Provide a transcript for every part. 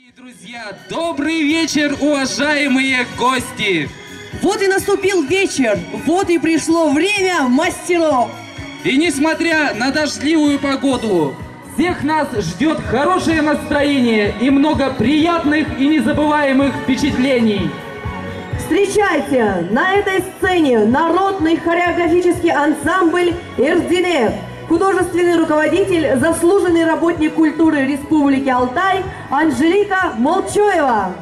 Дорогие друзья, добрый вечер, уважаемые гости! Вот и наступил вечер, вот и пришло время мастеров. И несмотря на дождливую погоду, всех нас ждет хорошее настроение и много приятных и незабываемых впечатлений. Встречайте, на этой сцене народный хореографический ансамбль «Эрдинев», художественный руководитель, заслуженный работник культуры Республики Алтай Анжелика Молчоева.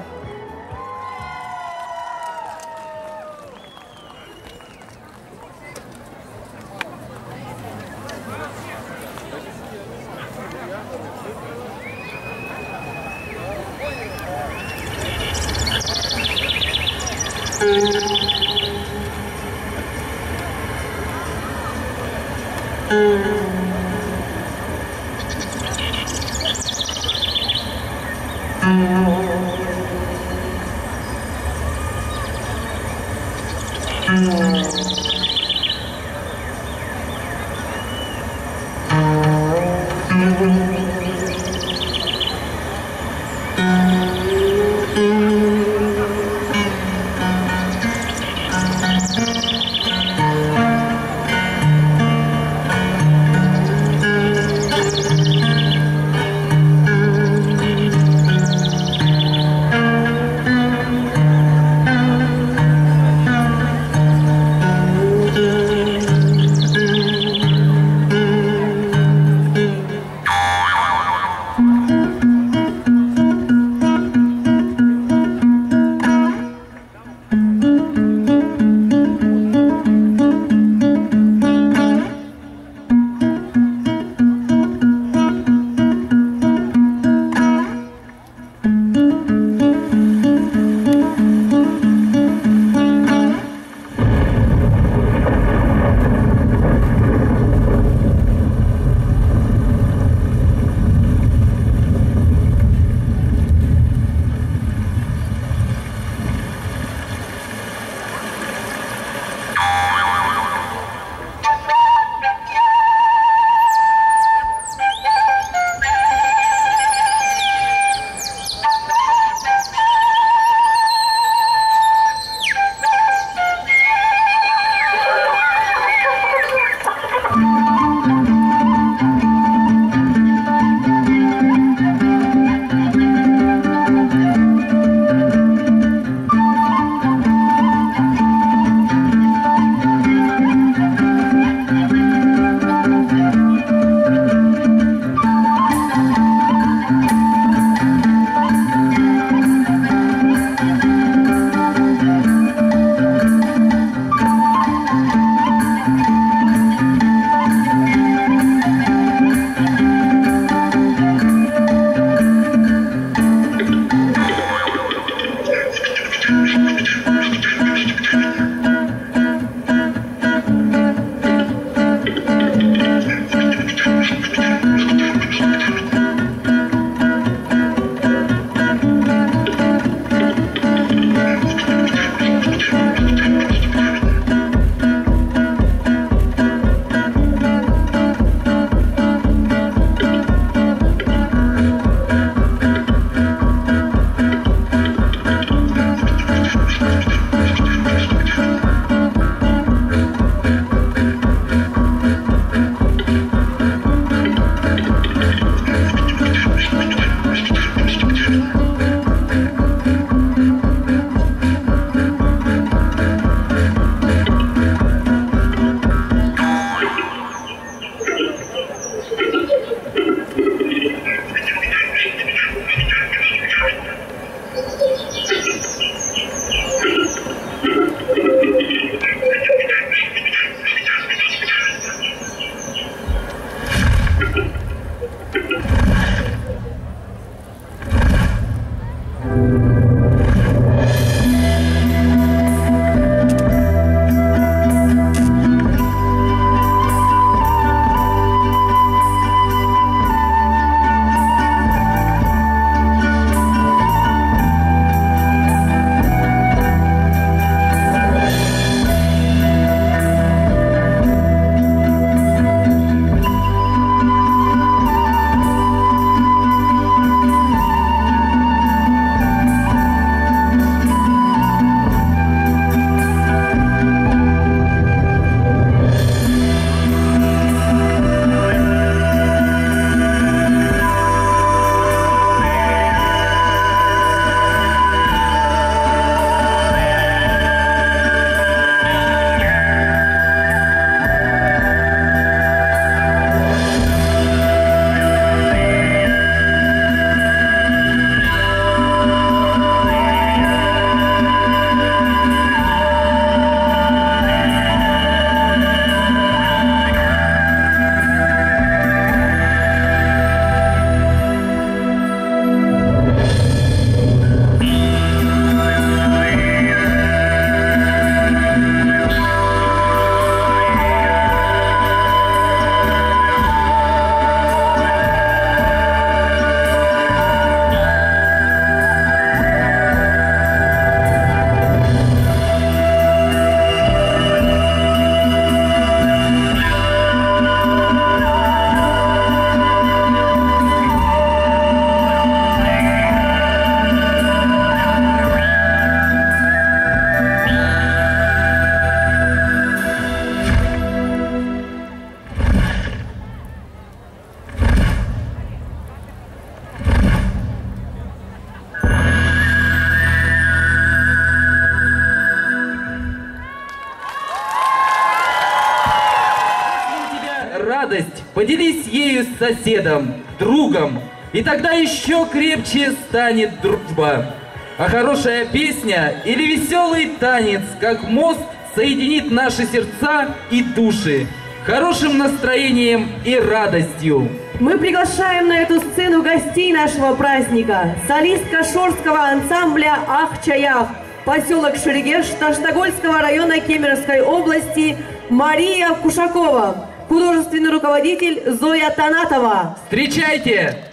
поделись ею с соседом, другом, и тогда еще крепче станет дружба. А хорошая песня или веселый танец, как мост, соединит наши сердца и души хорошим настроением и радостью. Мы приглашаем на эту сцену гостей нашего праздника. Солистка шорского ансамбля «Ах-Чаях», поселок Шерегеш, Таштагольского района Кемеровской области Мария Кушакова. Художественный руководитель Зоя Танатова. Встречайте!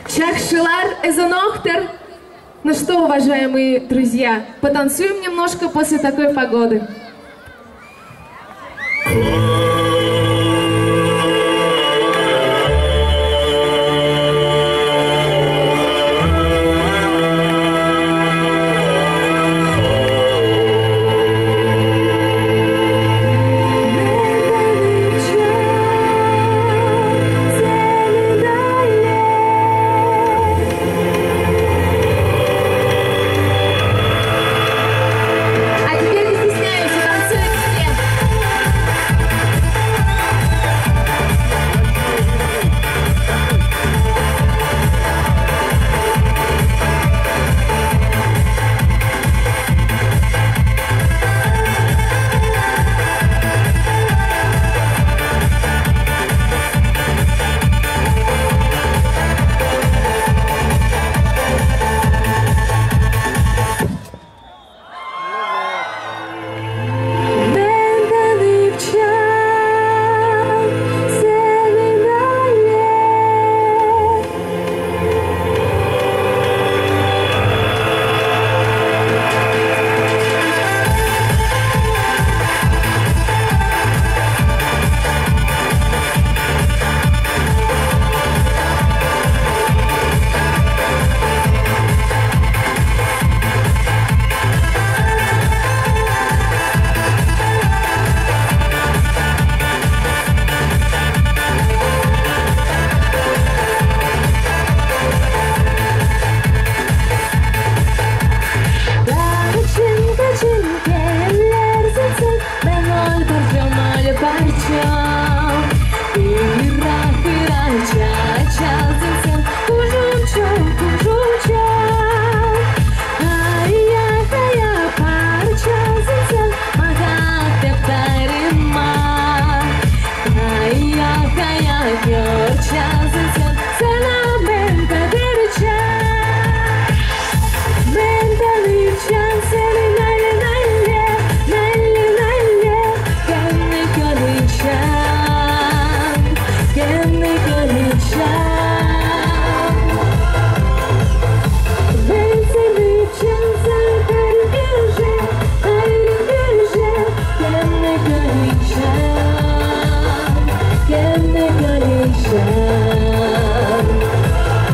Чахшилар Эзонохтер. Ну что, уважаемые друзья, потанцуем немножко после такой погоды.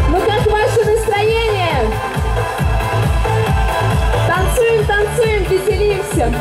Ну как ваше настроение? Танцуем, танцуем, веселимся.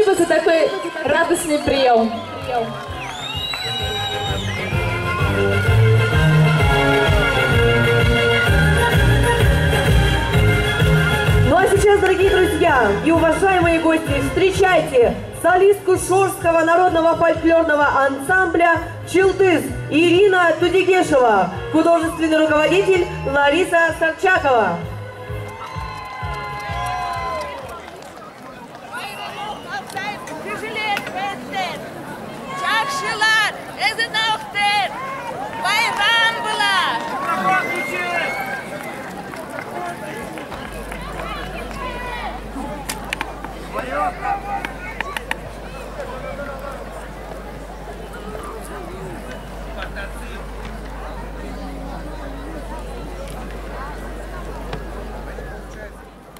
спасибо за такой радостный прием. Ну а сейчас, дорогие друзья и уважаемые гости, встречайте солистку Шорского народного фольклорного ансамбля «Чилтыз» Ирина Тудигешева, художественный руководитель Лариса Сарчакова.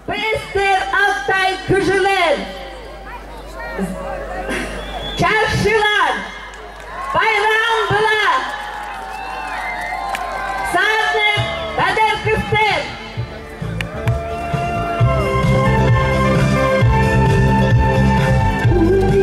Пестер Алтай Кыжылен, Чаршылар, Байрам была, Садник, Кадер Кыштен. Thank you.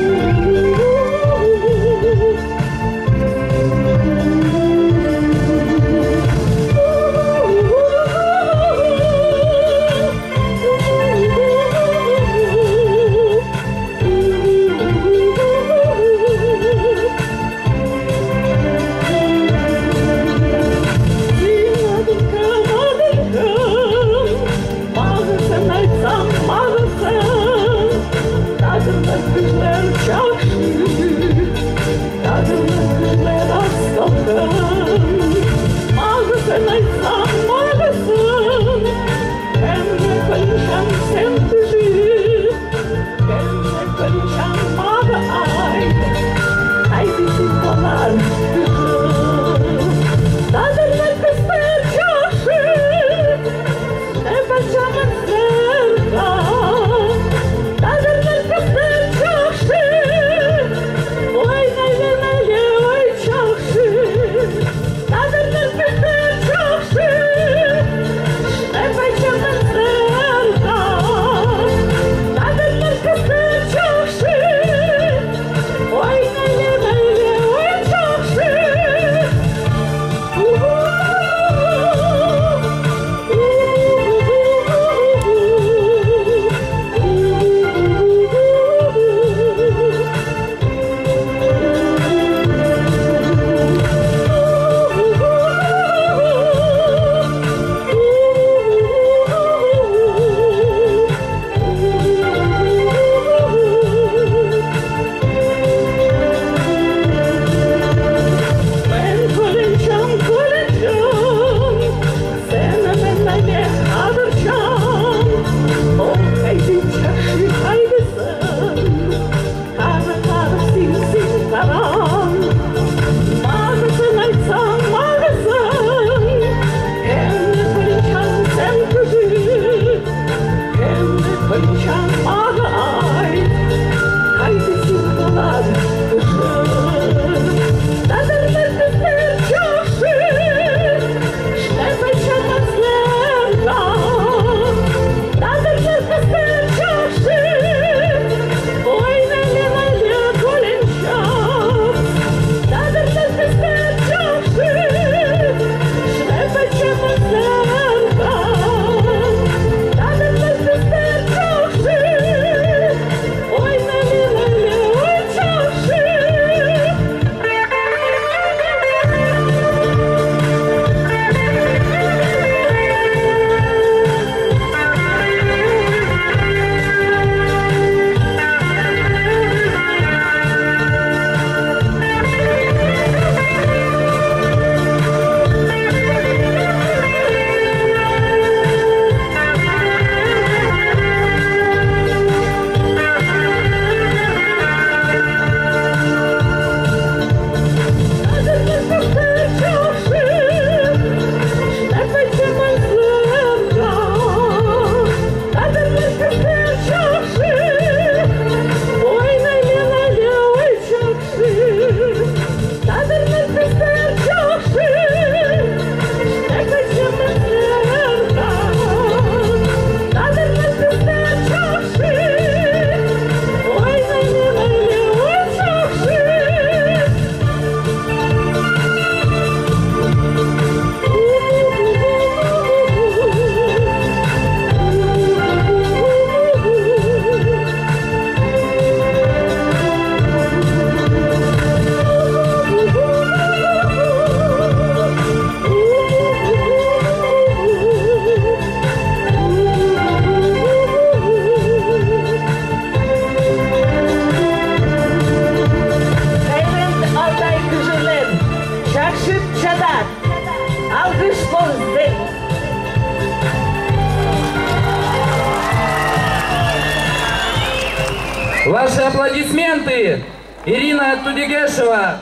аплодисменты, Ирина Тудигешева.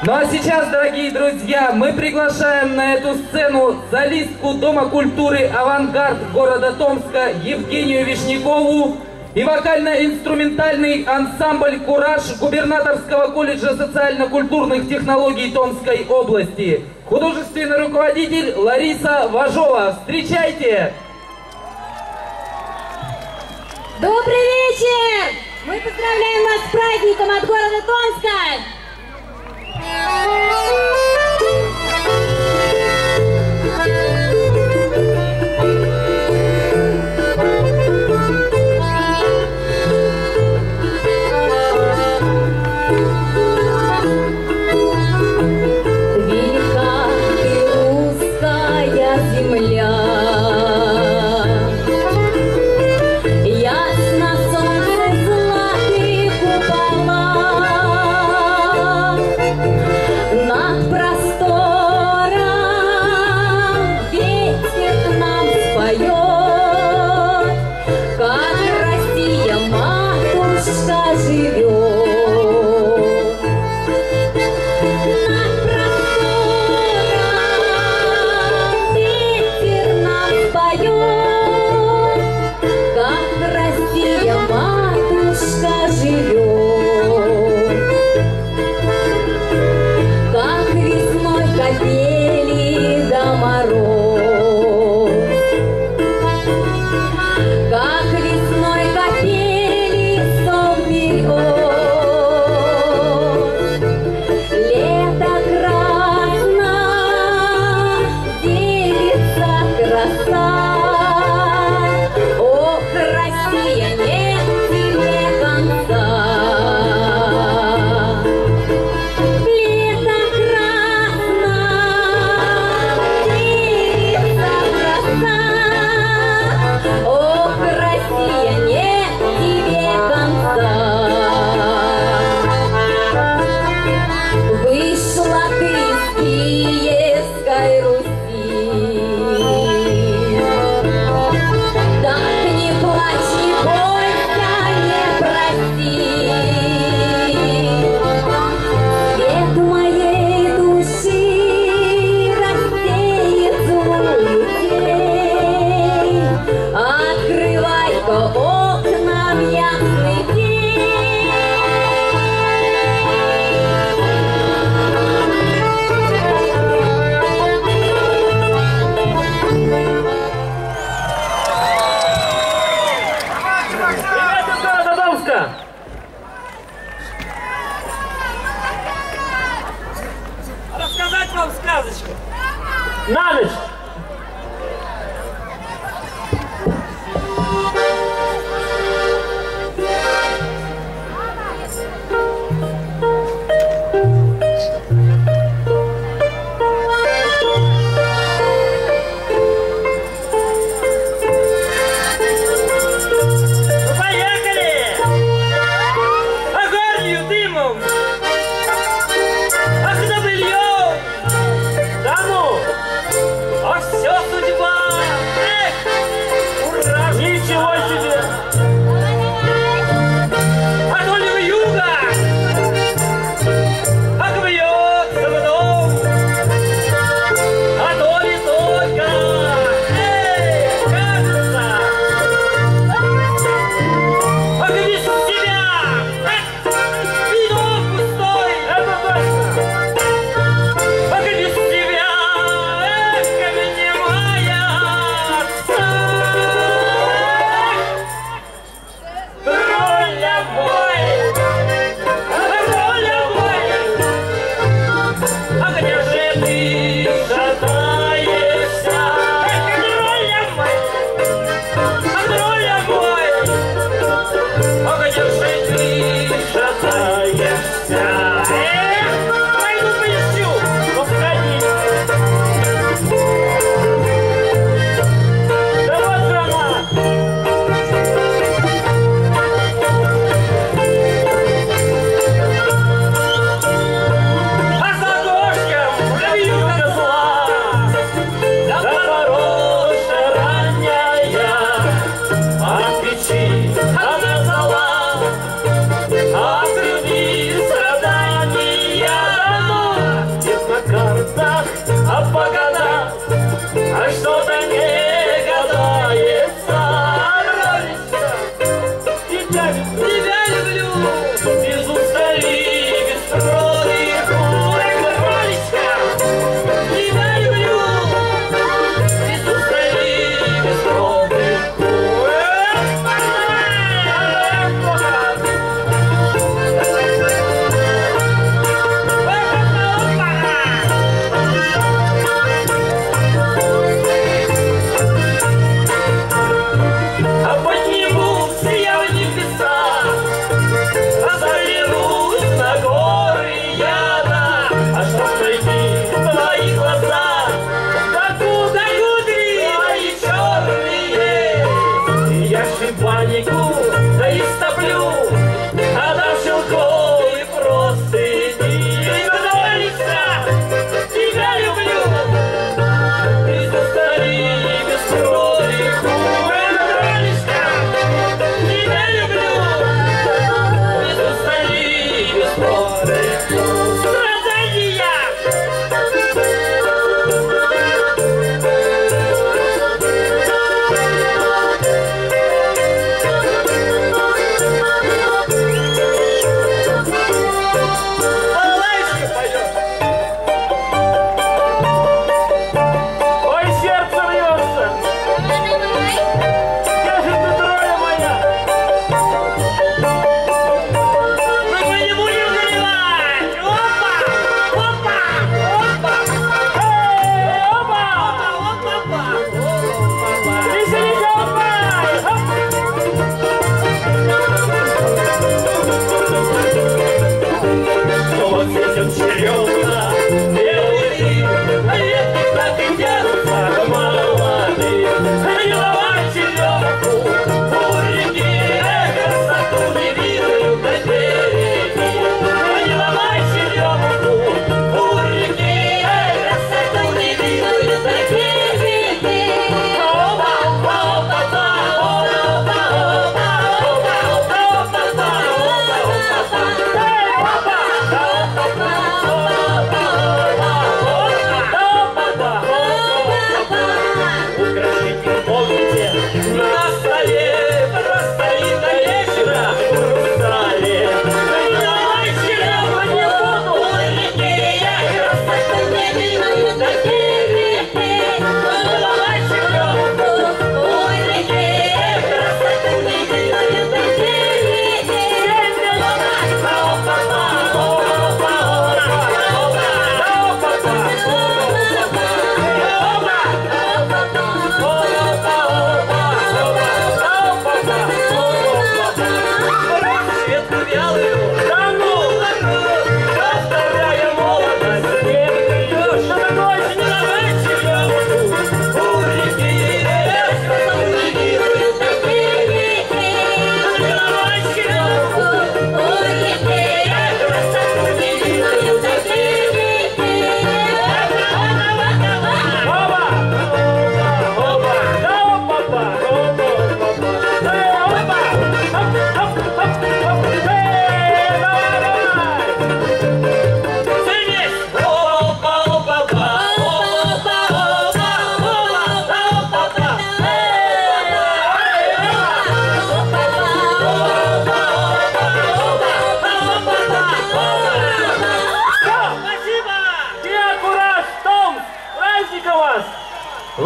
Ну а сейчас, дорогие друзья, мы приглашаем на эту сцену солистку Дома культуры «Авангард» города Томска Евгению Вишнякову и вокально-инструментальный ансамбль «Кураж» Губернаторского колледжа социально-культурных технологий Томской области. Художественный руководитель Лариса Важова. Встречайте! Добрый вечер! Мы поздравляем вас с праздником от города Томска! Велика ты русская земля, ясно солнце золотые купола, над простором ветер нам споет, как Россия матушка живет. Рассказать вам сказочку на ночь.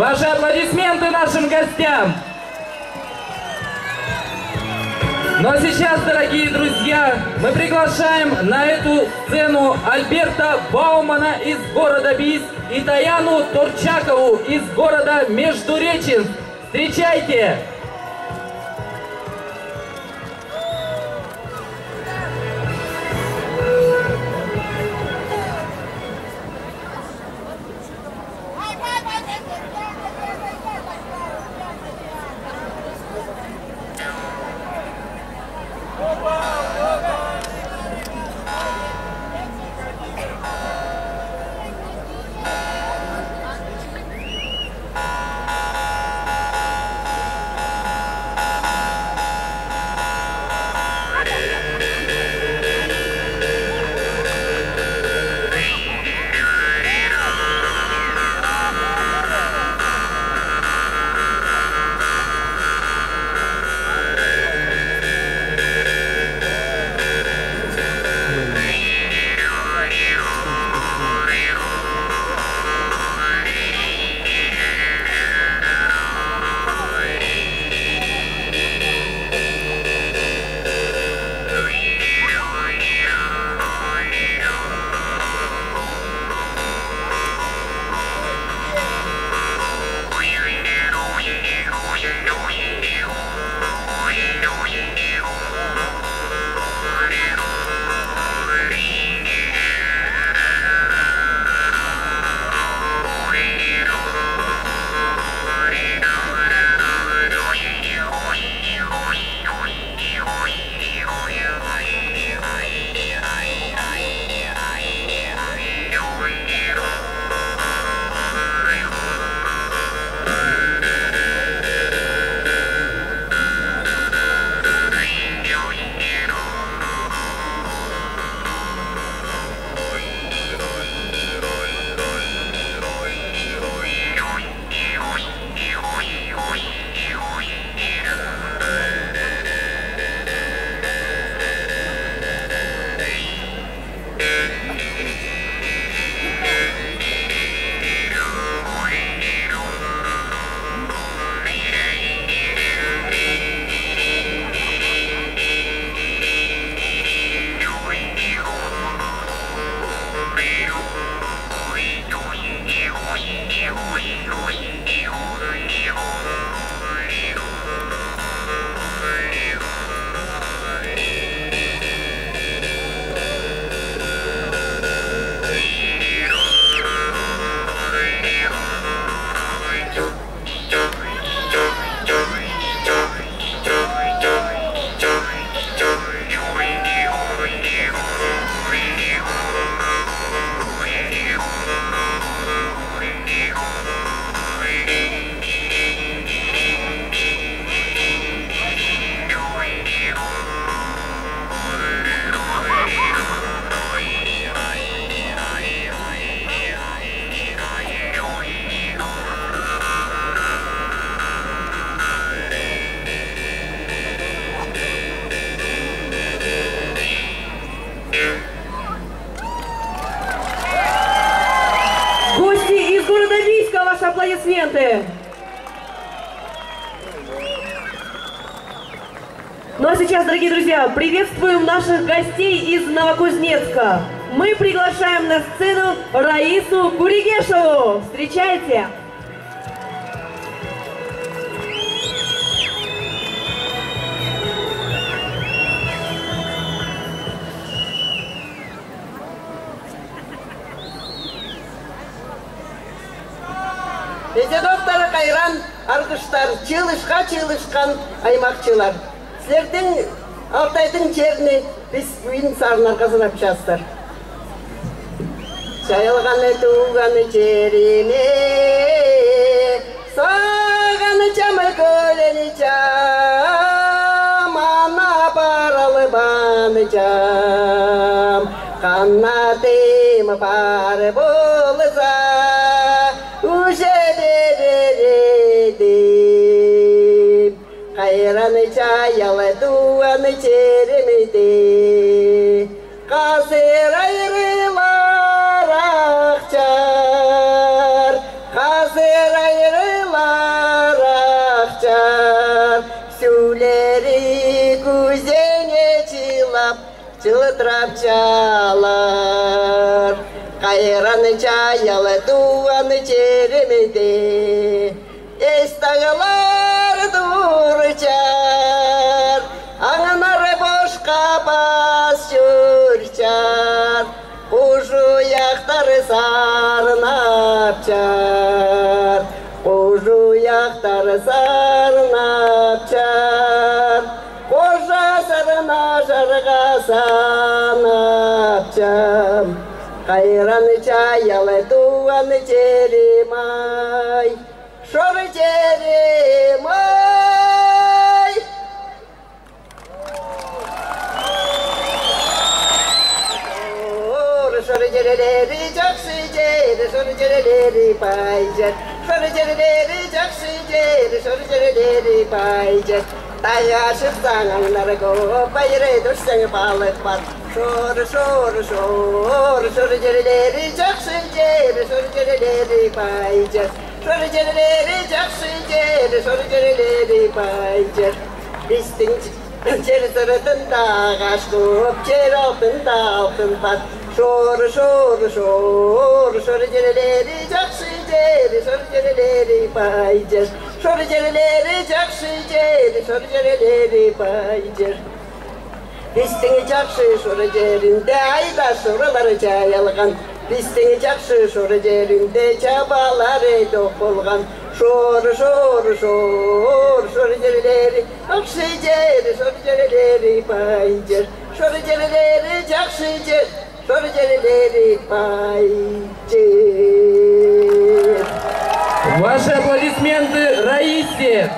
Ваши аплодисменты нашим гостям. Ну а сейчас, дорогие друзья, мы приглашаем на эту сцену Альберта Баумана из города Бийск и Таяну Турчакову из города Междуреченск. Встречайте! Аплодисменты. Ну а сейчас, дорогие друзья, приветствуем наших гостей из Новокузнецка. Мы приглашаем на сцену Раису Куригешеву. Встречайте! Педагогтар қайран, арғыштар, чылышқан аймақчылар. Сіздердің Алтайдың жеріне біз үйін сарынар қазынап жастар. Жайылғаны туғаны жеріме, сағаны жамы көлені жам, ана баралы баны жам, қанатым бар болыза, Қайраны жаялы дуаны черемейді, қазір айрылар ақчар, қазір айрылар жылтырап жалар. Қайраны жаялы дуаны жеремеде, естағылар дұрчар, аңынары бошқа бас жүрчар, қожу яқтары сарынап чар, қожу яқтары сарынап чар, қожа сарына жарға санап чар. Қайраны жаялы дуаны жеремай, шоры жеремай. Шоры жерелері жақсы жері, шоры жерелері бай жер. Шоры жерелері жақсы жері, шоры жерелері бай жер. Тайға шықсаң аңнары көп, байырай дұрсаң балық бар. Шоры, шоры, шоры, шоры жерелері жақсы жері, шоры жерелері бай жер. Шоры жерелері жақсы жері, шоры жерелері бай жер. Бістің жер сұрытында ағаш көп, жер алтында алтын бар. Шоры, шоры, шоры, шоры жерелері жақсы жері, шоры жерелері бай жер. Шоры жерелері жақсы жері, шоры жерелері бай жер. Бістің жақсы шоры жерінде айда шорылары жайылған. Бістің жақсы шоры жерінде жабалары доқ болған. Шоры, шоры, шоры, шоры жерелері жақсы жері, шоры жерелері бай жер. Шоры жерелері жақсы жер, шоры жерелері бай жер. Ваши аплодисменты Раисе.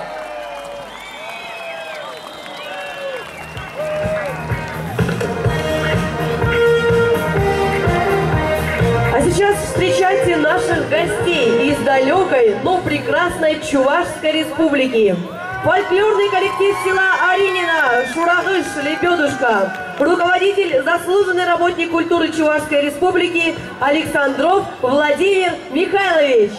А сейчас встречайте наших гостей из далекой, но прекрасной Чувашской республики. Фольклорный коллектив села Аринина, Шурагыш, Лебедушка. Руководитель, заслуженный работник культуры Чувашской республики Александров Владимир Михайлович.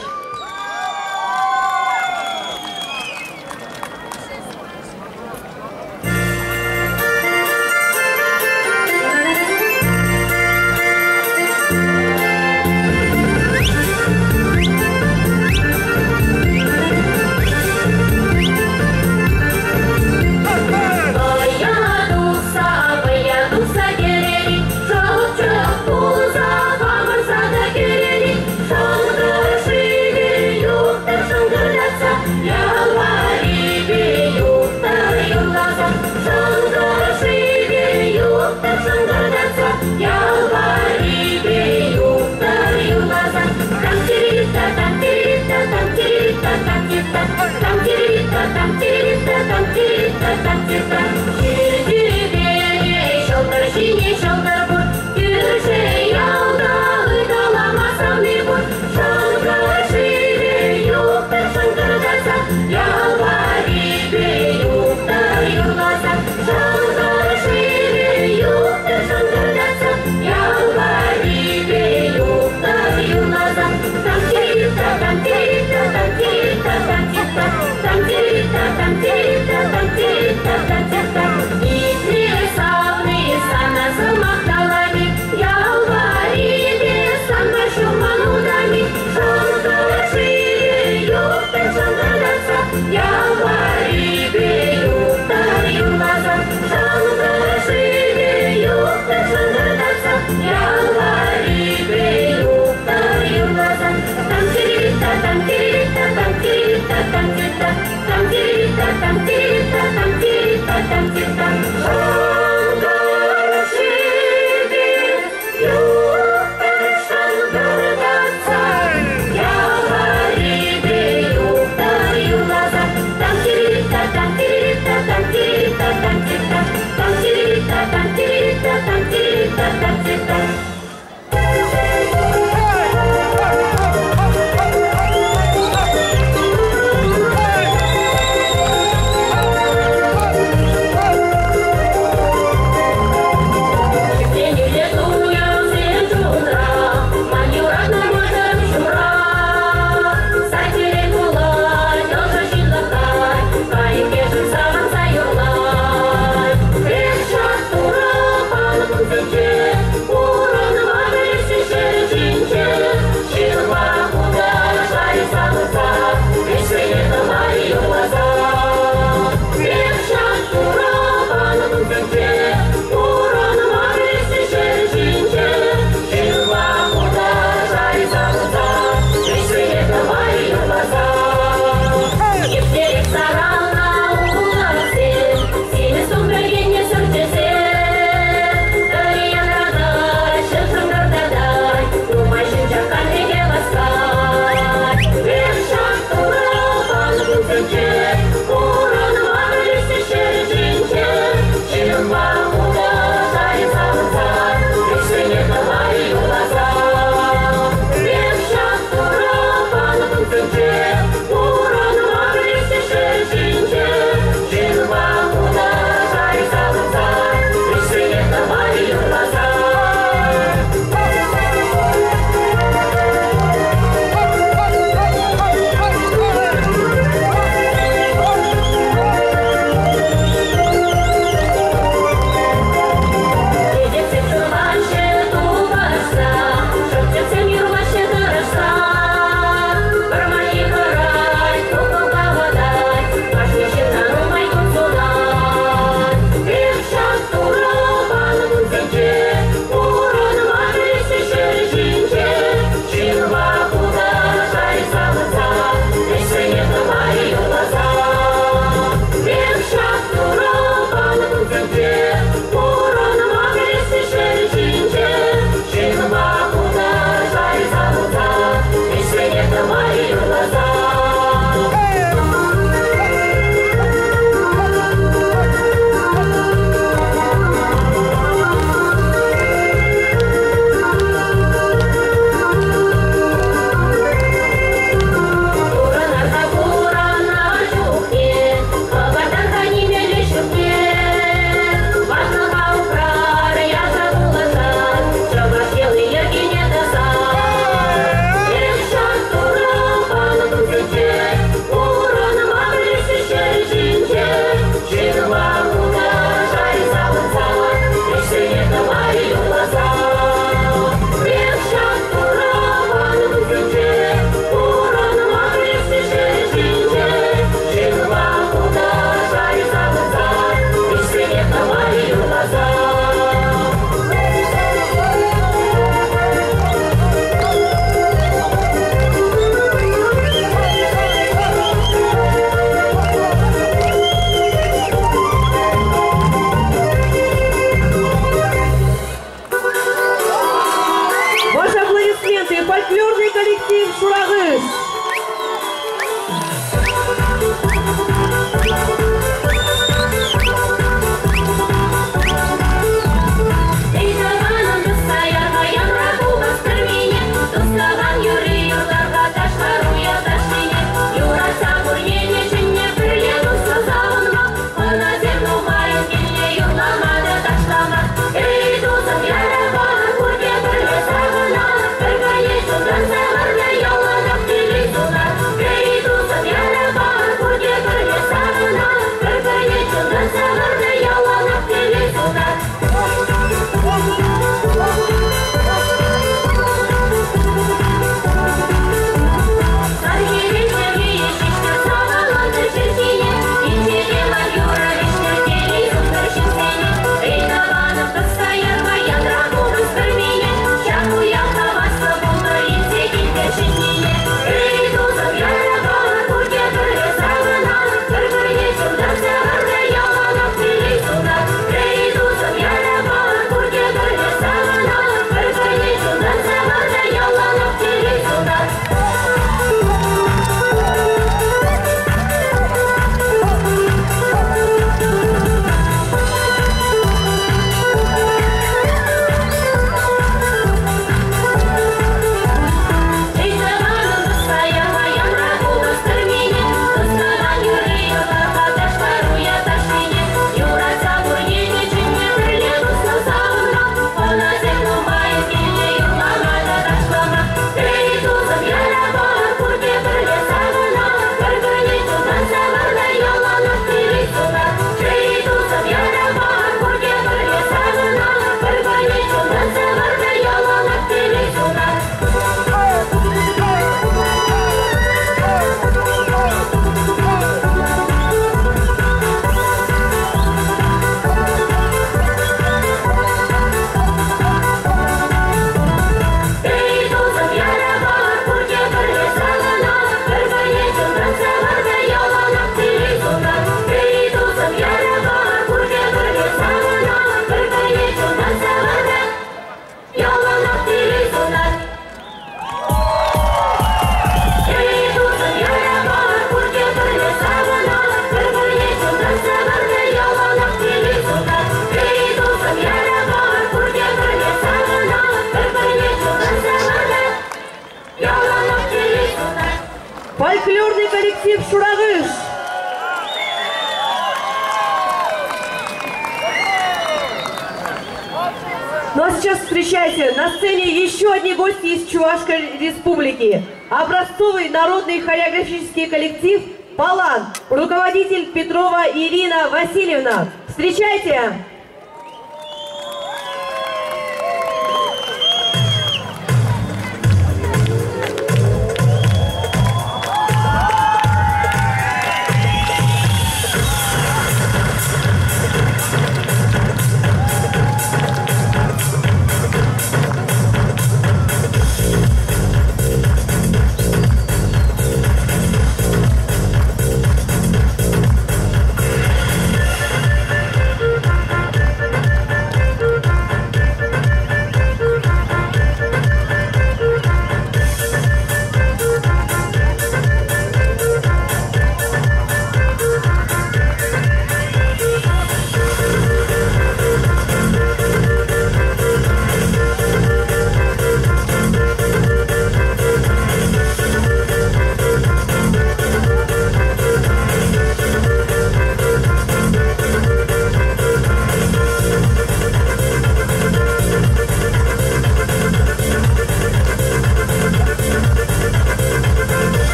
Ну а сейчас встречайте, на сцене еще одни гости из Чувашской республики. Образцовый народный хореографический коллектив «Палан», руководитель Петрова Ирина Васильевна. Встречайте!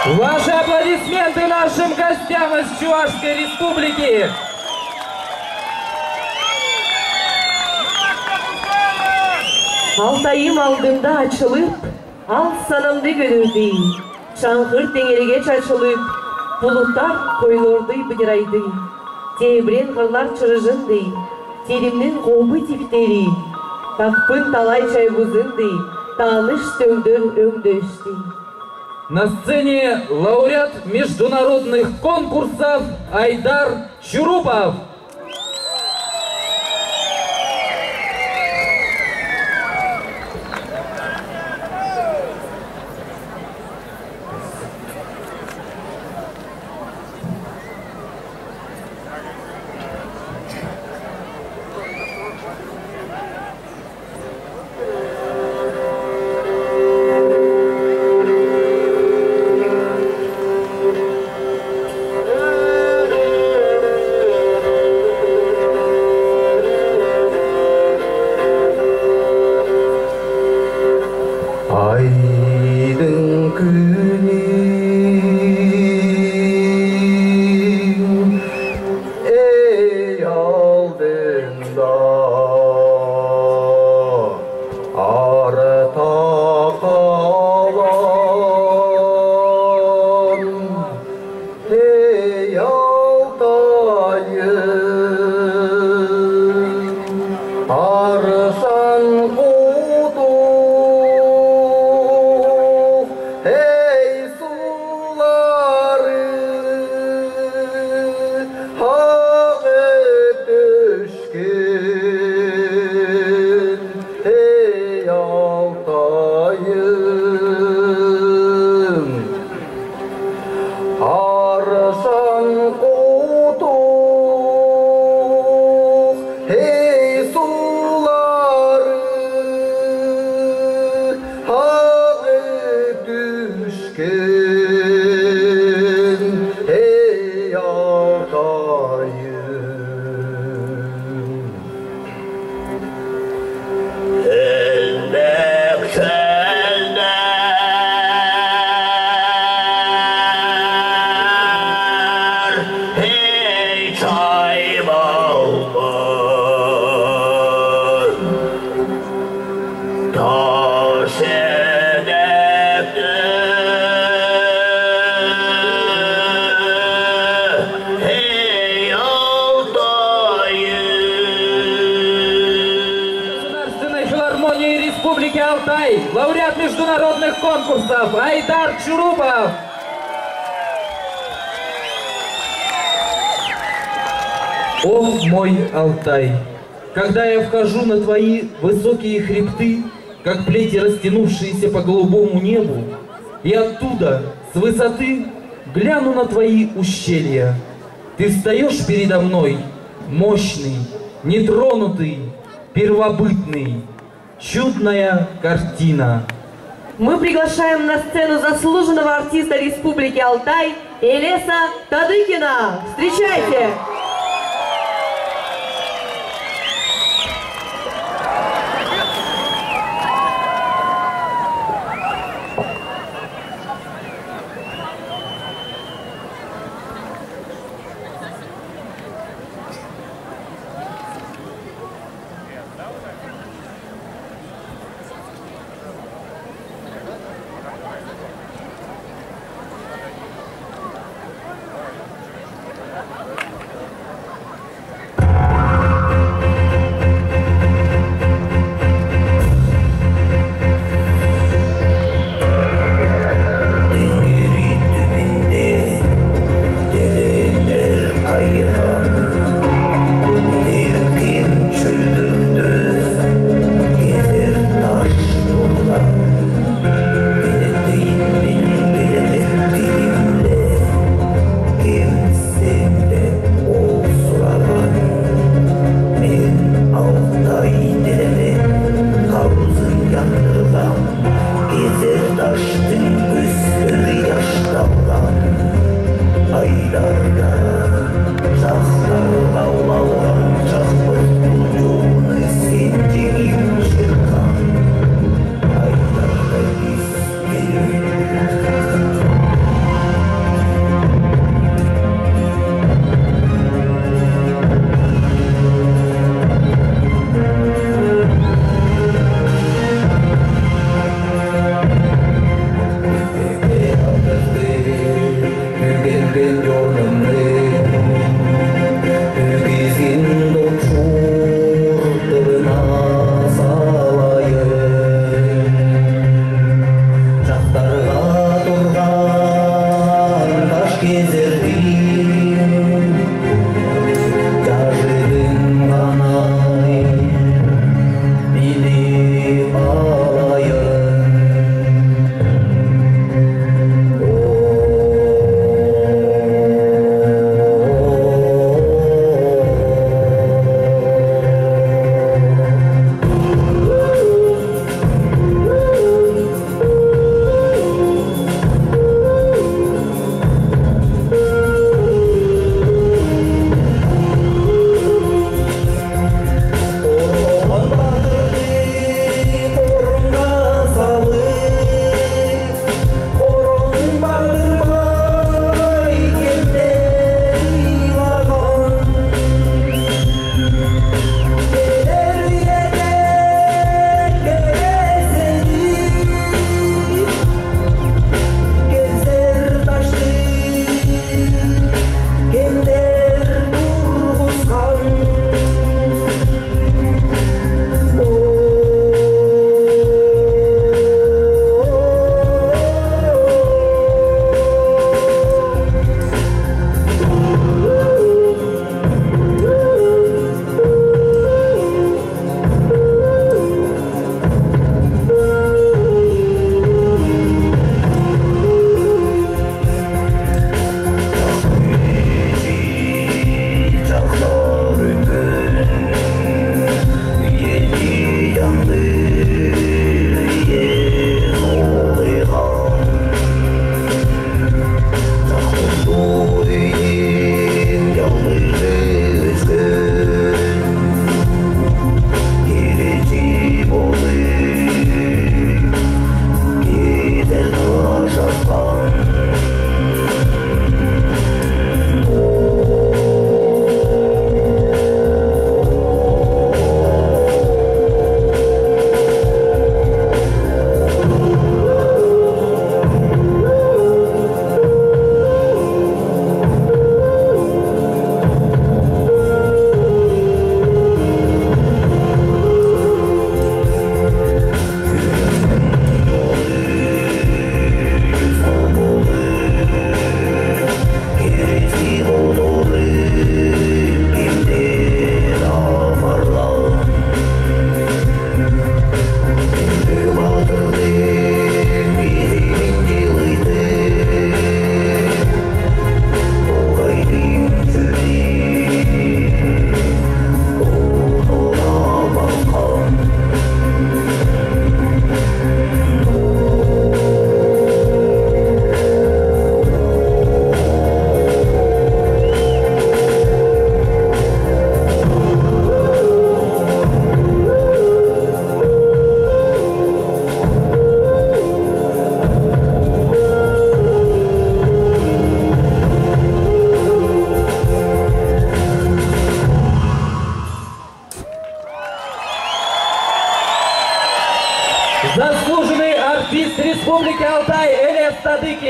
Ваши аплодисменты нашим гостям из Чувашской республики. Алтайым алдымда açılıp, al sanamdı görürdü. Çankır tengeregeç açılıp, bulutlar koyulurdu bıdıraydı. Тебрен kırlar çırıжынды, теримнің қобы тифтери. Такпын талай чайбузынды, таныш төгдір өңдөшті. На сцене лауреат международных конкурсов Айдар Чурупов. Алтай, лауреат международных конкурсов Айдар Чурупов. О, мой Алтай, когда я вхожу на твои высокие хребты, как плети, растянувшиеся по голубому небу, и оттуда, с высоты, гляну на твои ущелья, ты встаешь передо мной, мощный, нетронутый, первобытный, чудная картина. Мы приглашаем на сцену заслуженного артиста Республики Алтай Элеса Тадыкина. Встречайте!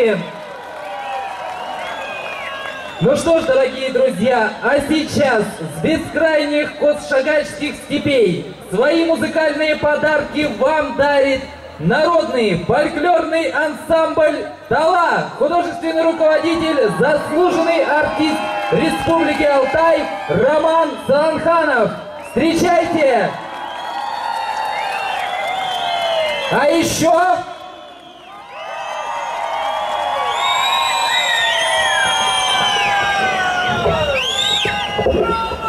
Аплодисменты! Ну что ж, дорогие друзья, а сейчас с бескрайних косшагальских степей свои музыкальные подарки вам дарит народный фольклорный ансамбль «Тала», художественный руководитель, заслуженный артист Республики Алтай Роман Саланханов. Встречайте! А еще... Hey,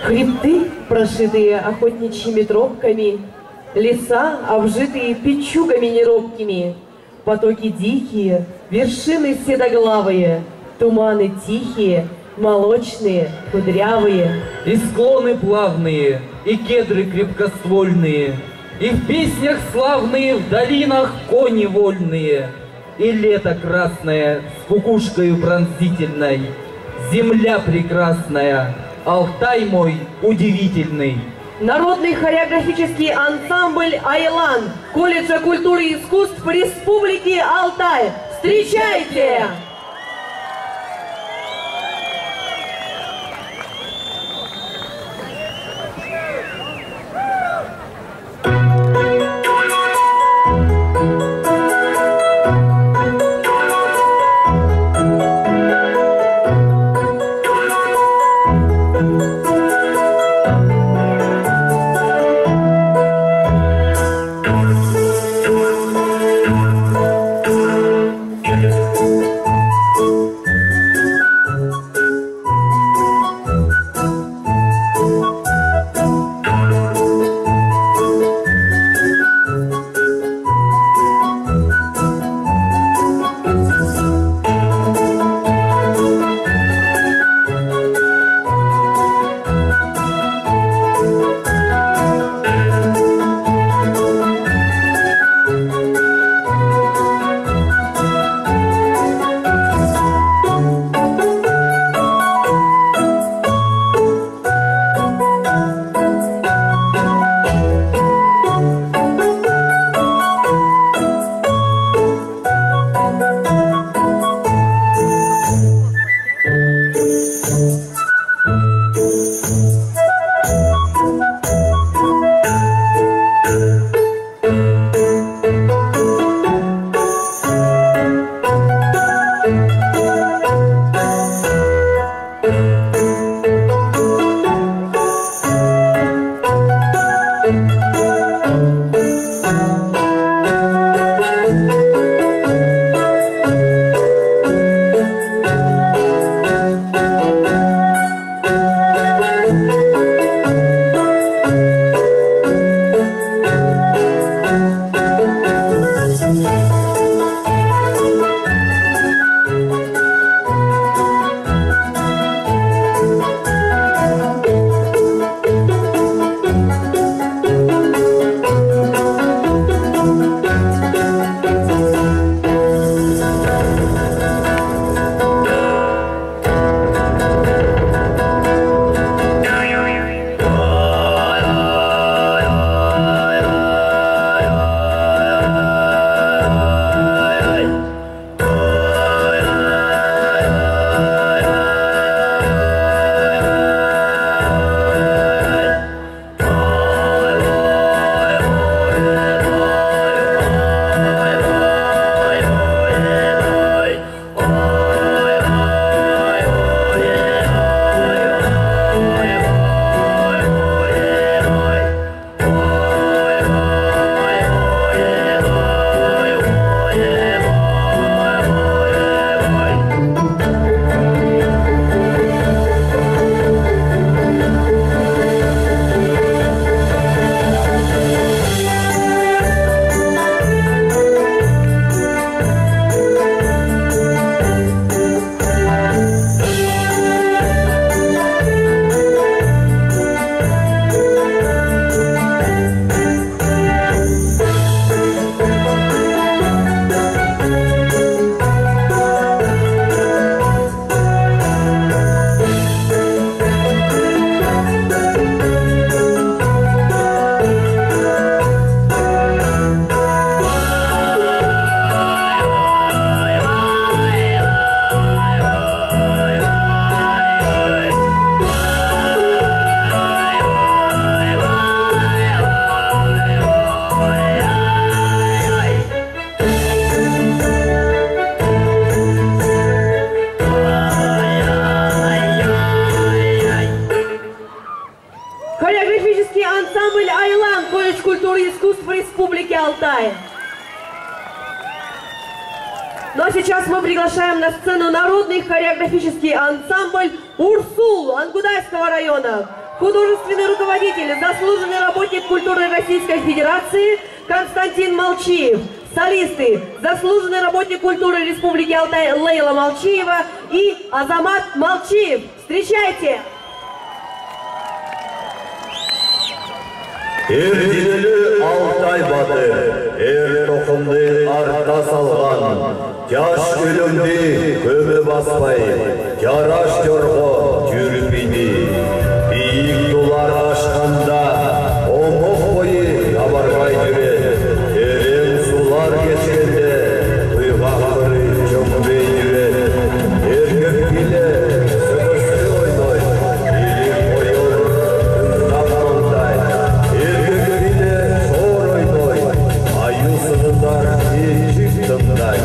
Хребты, прошитые охотничьими тропками, леса, обжитые печугами неробкими, потоки дикие, вершины седоглавые, туманы тихие, молочные, кудрявые. И склоны плавные, и кедры крепкоствольные, и в песнях славные, в долинах кони вольные, и лето красное с кукушкою пронзительной, земля прекрасная, Алтай мой удивительный. Народный хореографический ансамбль «Айлан» колледжа культуры и искусств Республики Алтай. Встречайте! Алтай. Ну а сейчас мы приглашаем на сцену народный хореографический ансамбль «Урсул» Ангудайского района. художественный руководитель, заслуженный работник культуры Российской Федерации Константин Молчиев, солисты, заслуженный работник культуры Республики Алтай Лейла Молчиева и Азамат Молчиев. Встречайте! Ерденелі Алтай батыр, тоқымды артта салған, жаш өлімді көбі баспай, жараш жорғы жүрпейді. Биік дулар ашқанда, омық бойы абарбай жүреді. Терең сулар кешкенде, ұйғақ бірі жөңбей жүреді. Еркек келе, сөкісі ойной, елік ойыл, үндап маңдай. Еркек келе, шор ойной, аю сығындар, ешік тыңдай.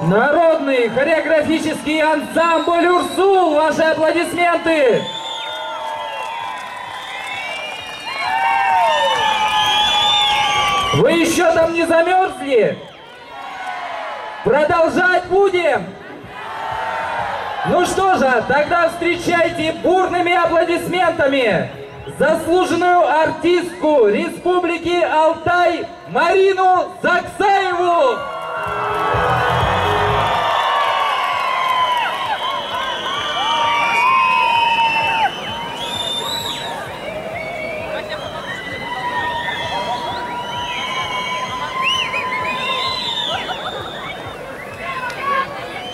Народный хореографический ансамбль «Урсул». Ваши аплодисменты! Вы еще там не замерзли? Продолжать будем? Ну что же, тогда встречайте бурными аплодисментами заслуженную артистку Республики Алтай Марину Заксаеву!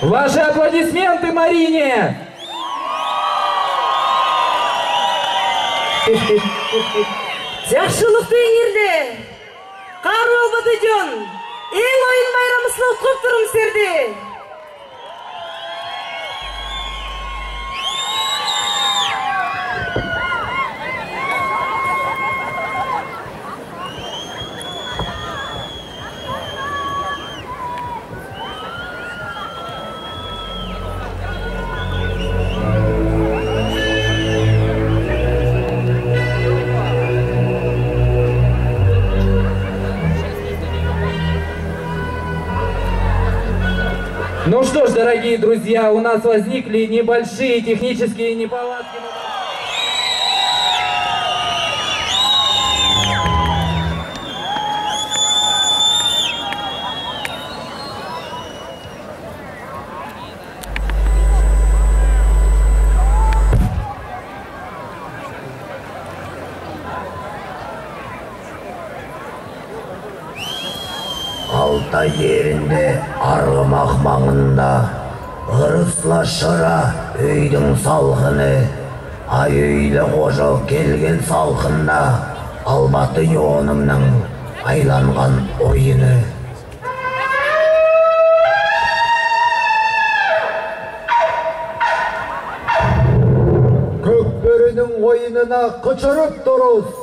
Ваши аплодисменты Марине! Жақшылықты еңерде, қару батыжон, Ең ойын байрамысына құп тұрым серде. Ну что ж, дорогие друзья, у нас возникли небольшие технические неполадки. Алтай yerinde Арғымақ маңында ырысла шыра үйдің салқыны, ай үйлі қожа келген салқында Алматы йонымның айланған ойыны. Көкбөрінің ойынына қычырып тұрыз.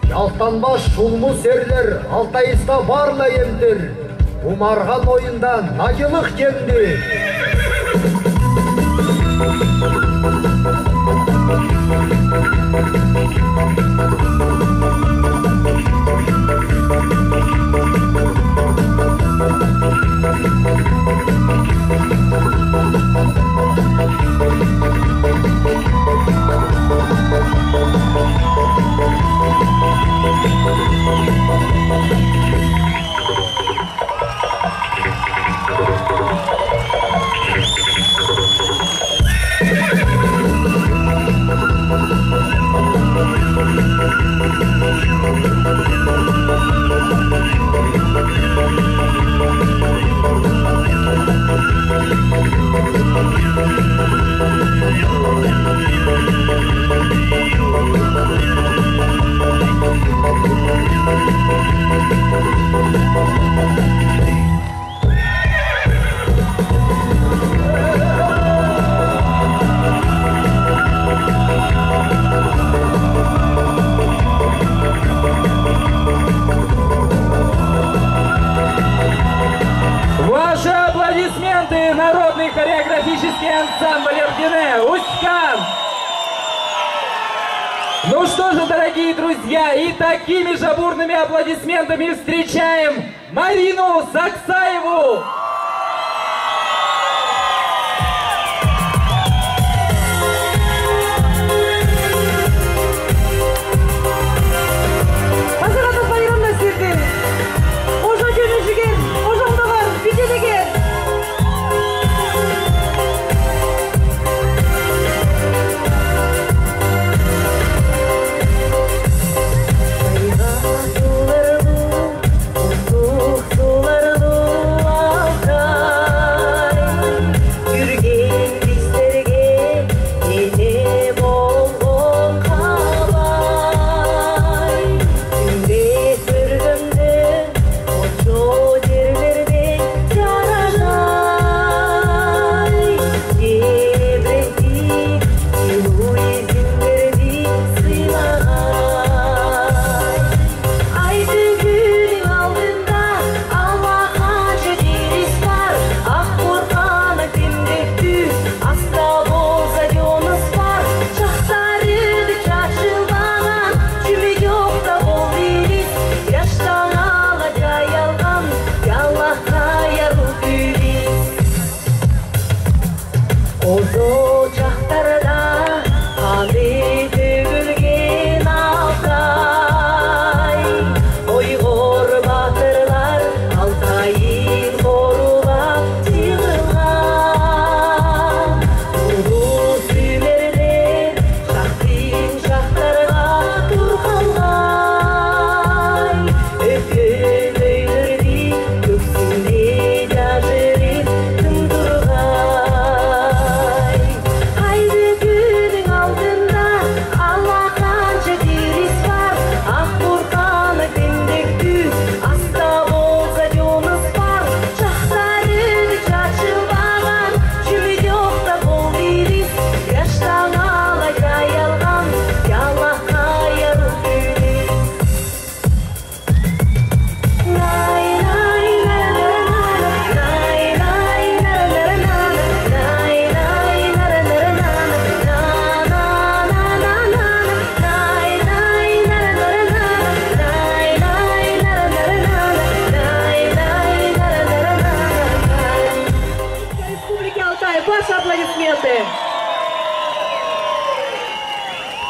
Ялтанбаш шулму серлер Алтайыста барла емдір. Умарған ойында нагилық кемді. аплодисменты народный хореографический ансамбль Эрдене «Усть-Кан». Ну что же, дорогие друзья, и такими же бурными аплодисментами встречаем Марину Саксаеву.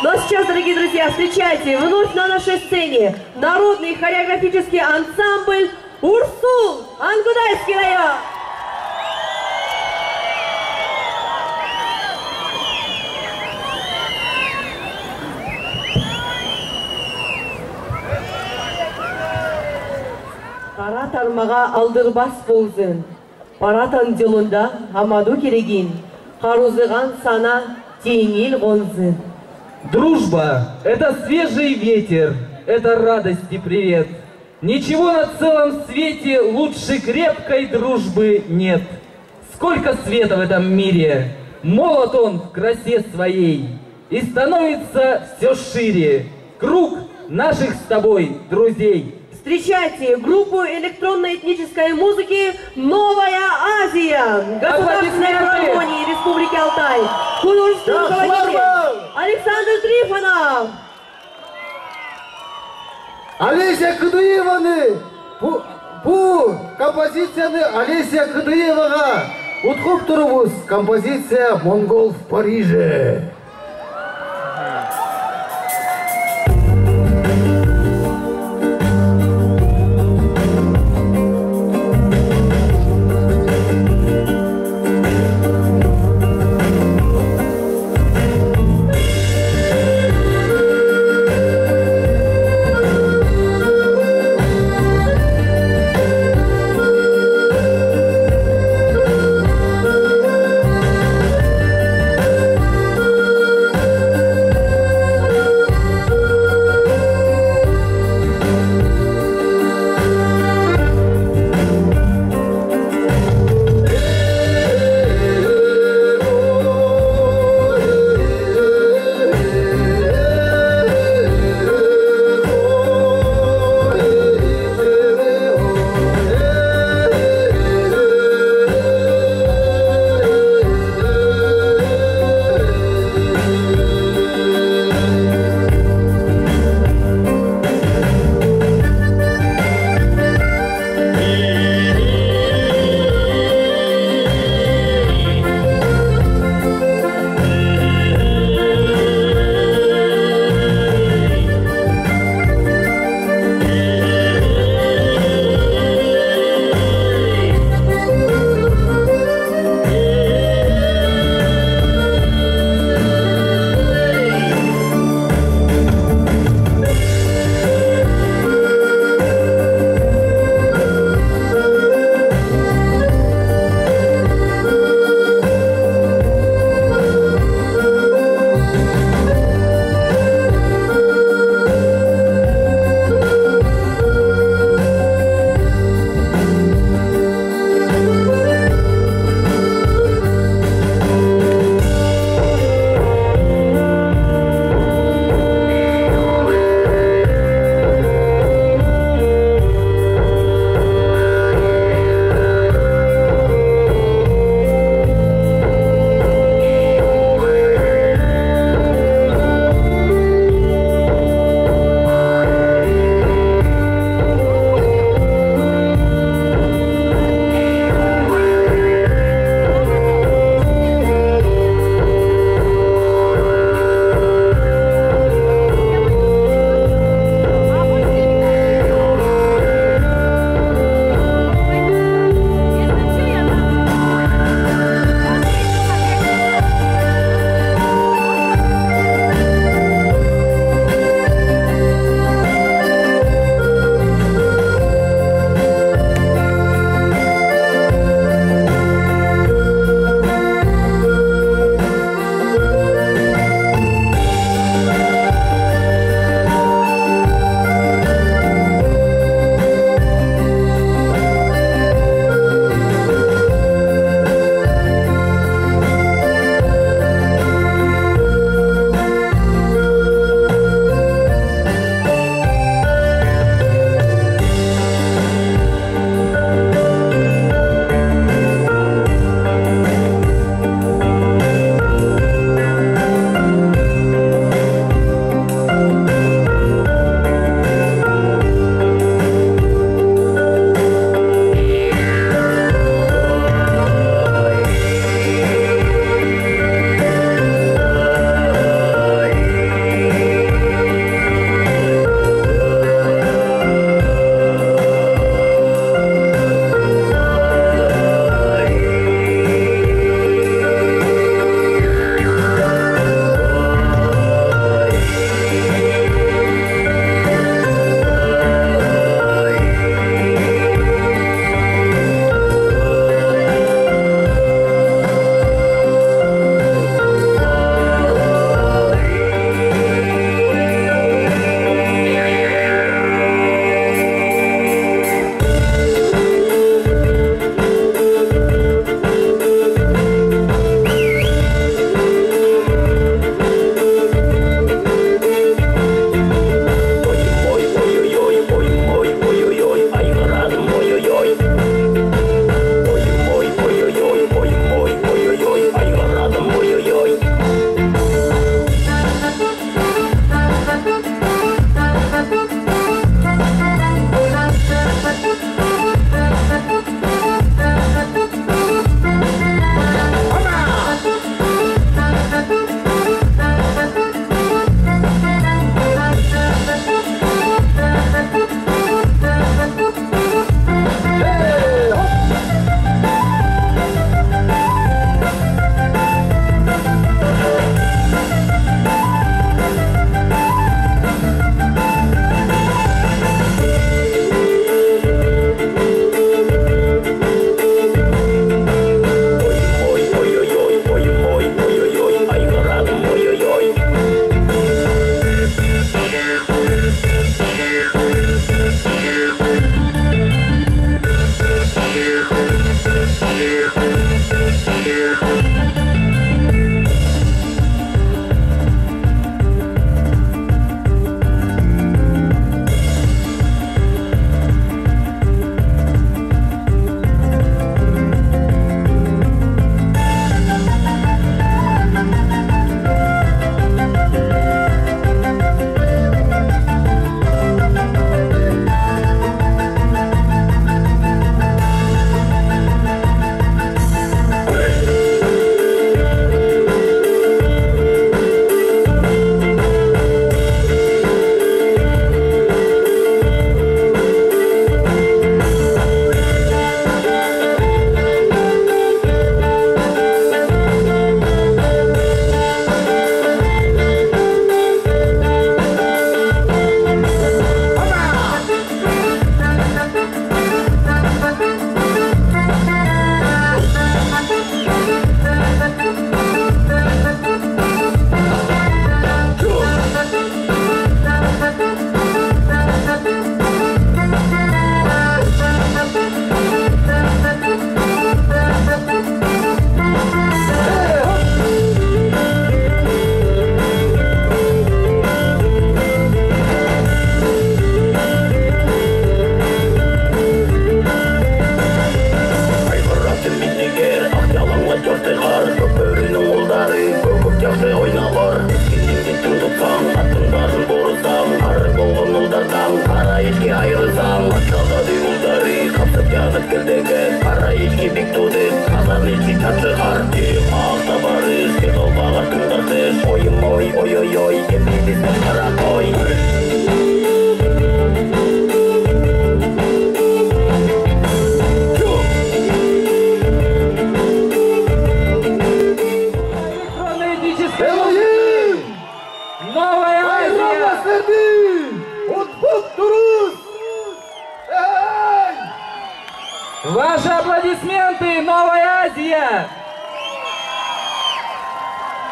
Ну а сейчас, дорогие друзья, встречайте вновь на нашей сцене народный хореографический ансамбль «Урсул», Ангудайский район. Қара тармаға алдырбас болсын, паратан жылында амаду керегин, қарузыған сана теңел қонсын. Дружба – это свежий ветер, это радость и привет. Ничего на целом свете лучше крепкой дружбы нет. Сколько света в этом мире, молод он в красе своей, и становится все шире круг наших с тобой друзей. Встречайте группу электронно-этнической музыки «Новая Азия», Государственной филармонии Республики Алтай, художественный руководитель Александр Трифонов. Олеся Кыдыеваны, bu композицияны Олеся Кыдыеваға ұтқып тұрыңыз. Композиция «Монгол в Париже».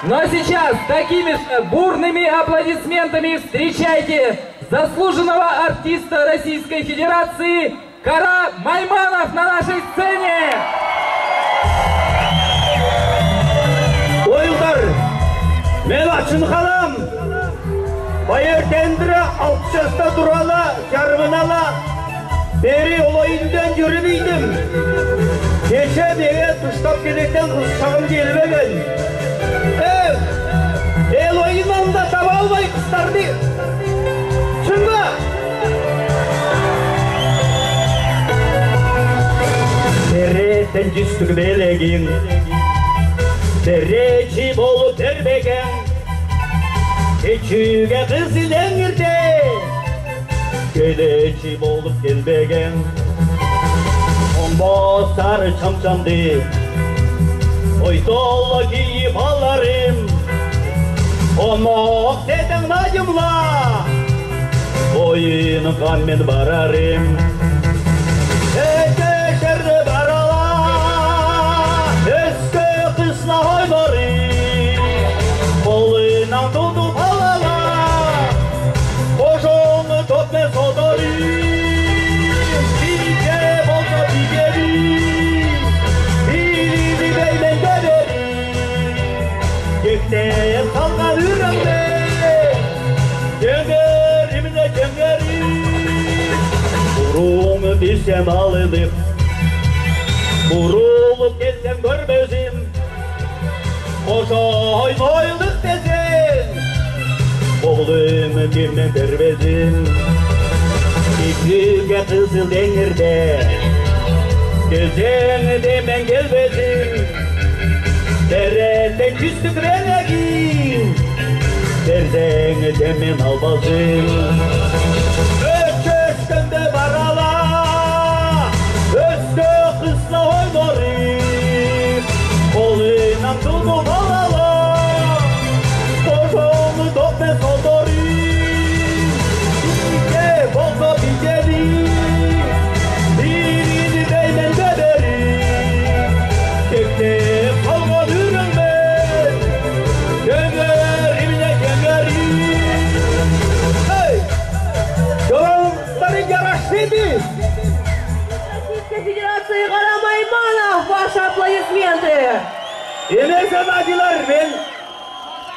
Ну а сейчас такими же бурными аплодисментами встречайте заслуженного артиста Российской Федерации Кара Майманов на нашей сцене! Oyunlar, men açın xalam. Bayırtendire 6 yaşta durala, yarımınala. Beri olayından yürümeydim. Geçe beye tuştap gelekten kızsağım gelmegen. El oyundan da tava almay kızlardı. Şunla. Beri tencüstük belegin. Bereci bolup vermegen. Keçüge kız ilenirde. Geleci bolup gelmegen. Ombo sarı çamçamdı. Oy dolla giyip alarım. Omok deden nacımla. Oyunu kanmen bararım. Ekeşerde barala. Eske kısla oynarım. Koluyla tutup alala. Koşonu topne sodarım. Dike bolsa dikerim. Dilini beylen görerim. Gökten kalkan yüreğimde. Cemgerimde cemgerim. Burumu bilsem alınıp. Vurulup gelsem görmezim. Koşa oynaylıq desin. Oğlumu kimden vermezim. İkliğe kızıl denirde. Gelsen demen gelmezim. Dereden küstük renegin. Derden demen almazım. Ökkeşkende barala. Özde kızla oynarım. Koluyla tutup alala. Koşonu topne sodarım. Dike bolsa biterim. Birini beymen döverim. Tekte kalkan yüreğimde. Gömerimle gömerim. Hey! Yollarım yaraşsıydı. Российской Федерации Кара Майманов, ваши аплодисменты! Emersen acılar ben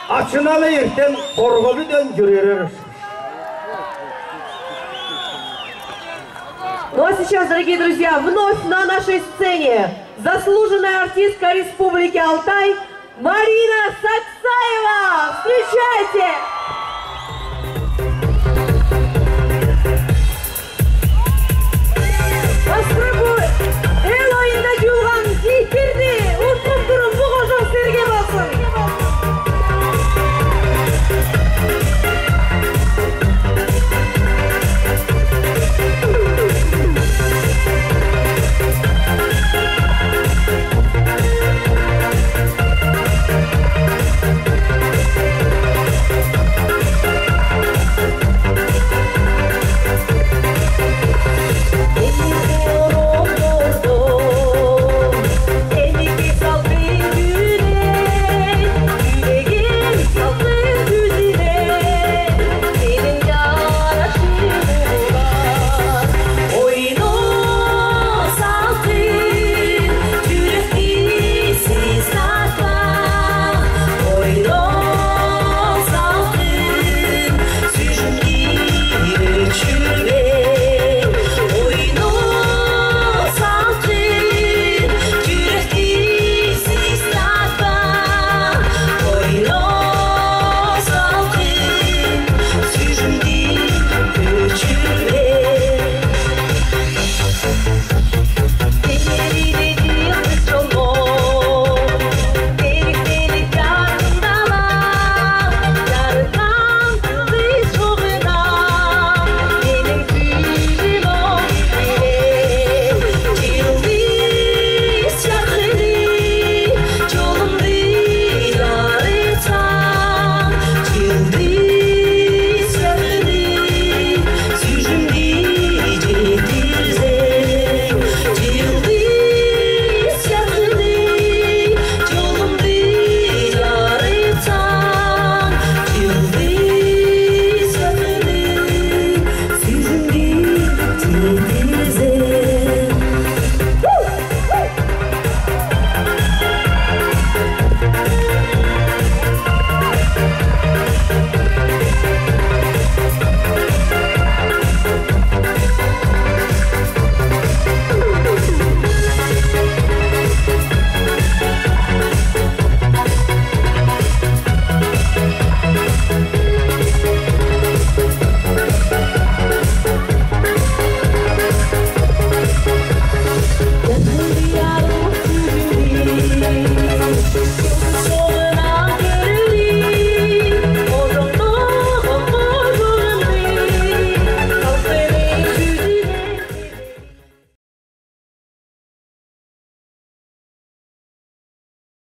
açınalı yerden korkulu dön görürüz. Ну а сейчас, дорогие друзья, вновь на нашей сцене заслуженная артистка Республики Алтай Марина Саксаева! Встречайте!